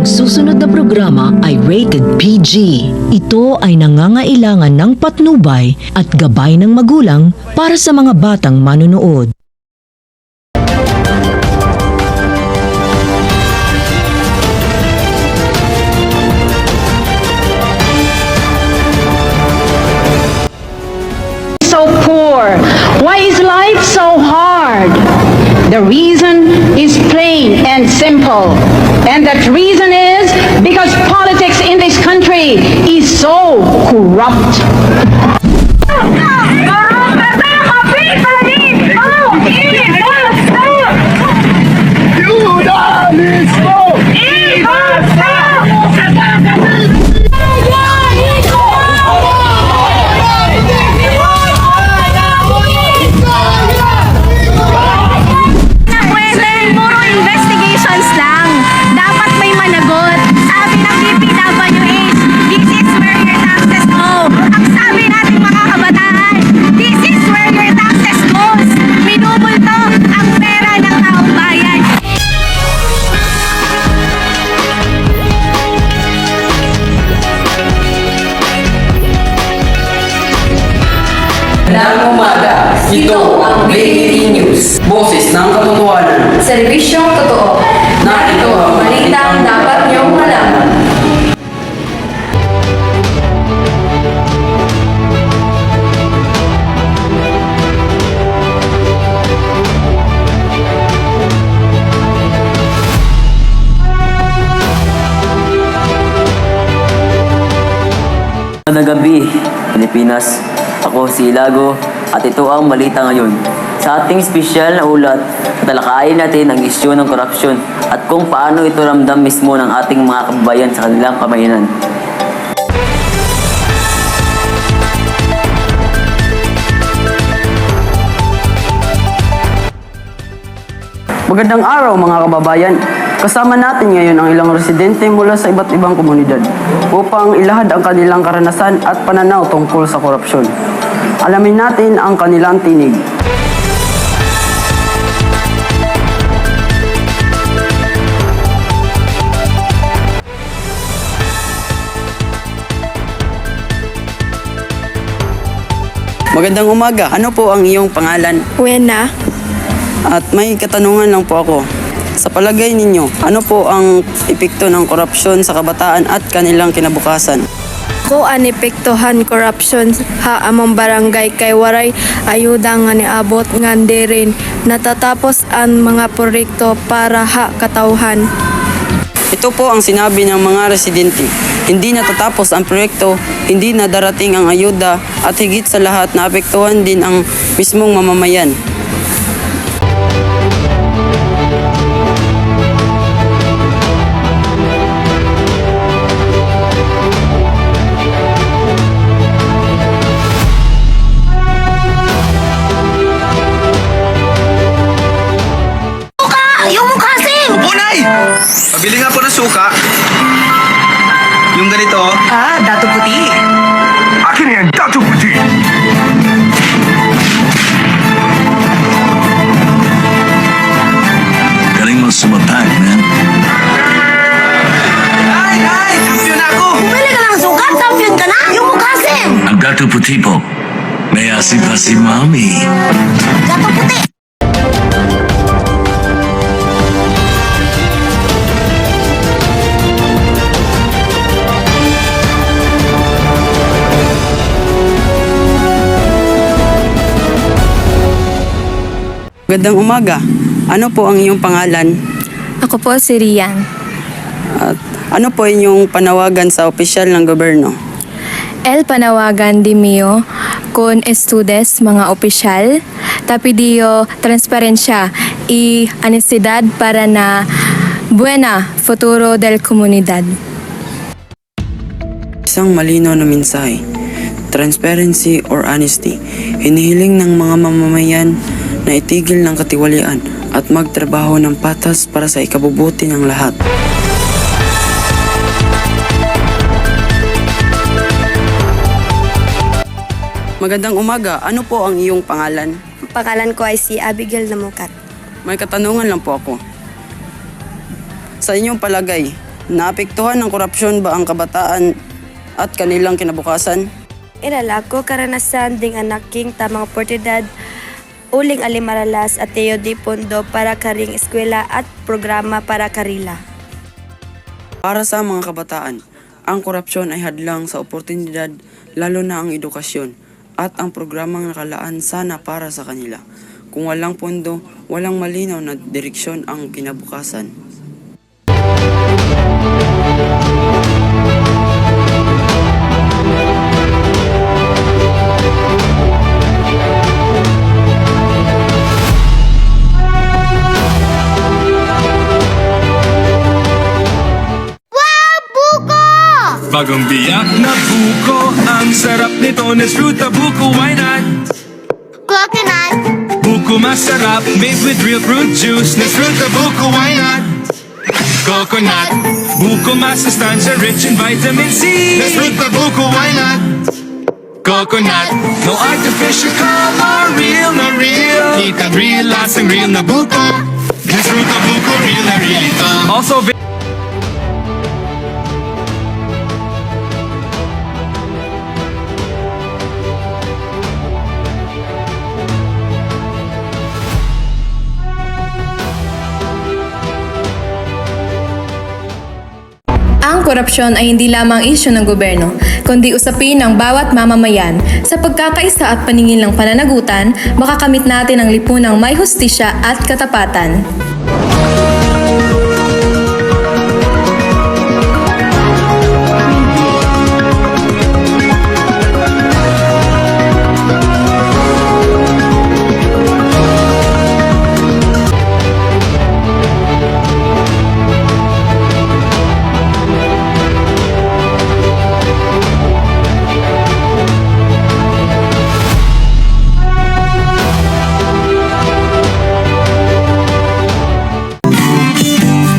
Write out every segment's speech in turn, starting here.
Ang susunod na programa ay rated PG. Ito ay nangangailangan ng patnubay at gabay ng magulang para sa mga batang manunood. So poor? Why is life so hard? The reason is plain and simple. And that reason is because politics in this country is so corrupt. Ng umaga, ito ang BTV News. Boses ng katotohanan. Serbisyong totoo. Narito ang balitang dapat niyong malaman. Magandang gabi, Pilipinas. Ako si Ilago at ito ang balita ngayon. Sa ating espesyal na ulat, talakayin natin ang isyu ng korupsyon at kung paano ito ramdam mismo ng ating mga kababayan sa kanilang pamayanan. Magandang araw mga kababayan. Kasama natin ngayon ang ilang residente mula sa iba't ibang komunidad upang ilahad ang kanilang karanasan at pananaw tungkol sa korupsyon. Alamin natin ang kanilang tinig. Magandang umaga. Ano po ang iyong pangalan? Wena, At may katanungan lang po ako. Sa palagay ninyo, ano po ang epekto ng korupsyon sa kabataan at kanilang kinabukasan? ko an epektohan corruption ha among barangay kay waray ayuda nga niabot nga rin natatapos ang mga proyekto para ha katawhan. Ito po ang sinabi ng mga residente. Hindi natatapos ang proyekto, hindi na darating ang ayuda at higit sa lahat naapektuhan din ang mismong mamamayan. Pabili nga po ng suka. Yung ganito. Ah, dato puti. Akin na yan, dato puti. Galing mo sumatag, man. Ay! Champion ako! Bumili ka ng sukat, champion ka na. Yung mukasim. Ang gato puti po. May asin pa si Mami. Dato puti. Magandang umaga. Ano po ang iyong pangalan? Ako po si Rian. At ano po inyong panawagan sa opisyal ng gobyerno? El panawagan di mio con estudes mga opisyal tapidio transparensya y anisidad para na buena futuro del comunidad. Isang malinaw na mensahe, transparency or honesty, hinihiling ng mga mamamayan na itigil ng katiwalian at magtrabaho ng patas para sa ikabubuti ng lahat. Magandang umaga. Ano po ang iyong pangalan? Pangalan ko ay si Abigail Namukat. May katanungan lang po ako. Sa inyong palagay, Naapektuhan ng korupsyon ba ang kabataan at kanilang kinabukasan? Ilalako karanasan ding anaking tamang oportunidad uling alimaralas at teyo di pondo para karing eskwela at programa para karila. Para sa mga kabataan, ang korupsyon ay hadlang sa oportunidad, lalo na ang edukasyon at ang programang nakalaan sana para sa kanila. Kung walang pondo, walang malinaw na direksyon ang kinabukasan. Bagong biyak na buko, ang sarap nito, Nes Fruta Buko, why not? Coconut. Buko masarap, made with real fruit juice, Nes Fruta Buko, why not? Coconut, buko masustansya, rich in vitamin C, Nes Fruta Buko, why not? Coconut, no artificial color, real na real, kita real, lasang real na buko, Nes Fruta Buko, real na real ito. Also Ang korupsyon ay hindi lamang isyu ng gobyerno, kundi usapin ng bawat mamamayan. Sa pagkakaisa at paningin ng pananagutan, makakamit natin ang lipunang may hustisya at katapatan.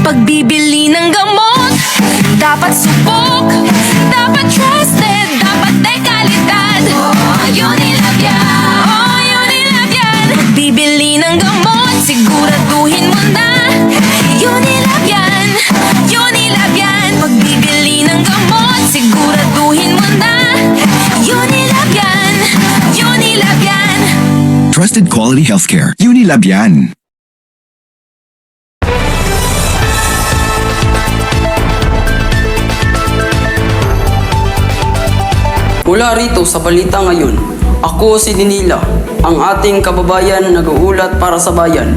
Pagbibili ng gamot, dapat subok, dapat trusted, dapat may kalidad. Unilab yan. Pagbibili ng gamot, siguraduhin mo na. Unilab yan. Pagbibili ng gamot, siguraduhin mo na. Unilab yan. Trusted quality healthcare. Unilab yan. Mula rito sa balita ngayon, ako si Dinila, ang ating kababayan nag-uulat para sa bayan.